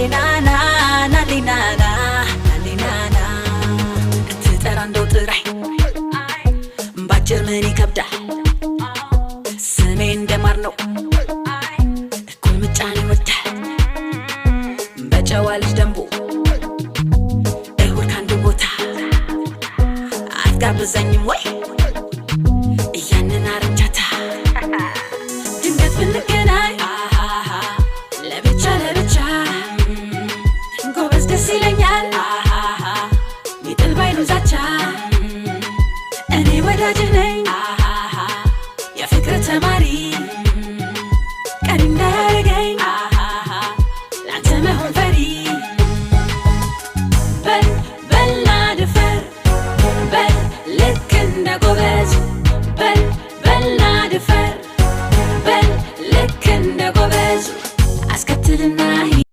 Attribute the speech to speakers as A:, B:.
A: ናሊናና ናሊናና ናሊናና ትጠራንዶ ጥራይ ባጭር ምን ይከብዳል ስሜ እንደማር ነው እኩል ምጫን ይወዳል በጨዋ ልጅ ደንቡ እሁድ ካንዱ ቦታ አትጋብዘኝም ወይ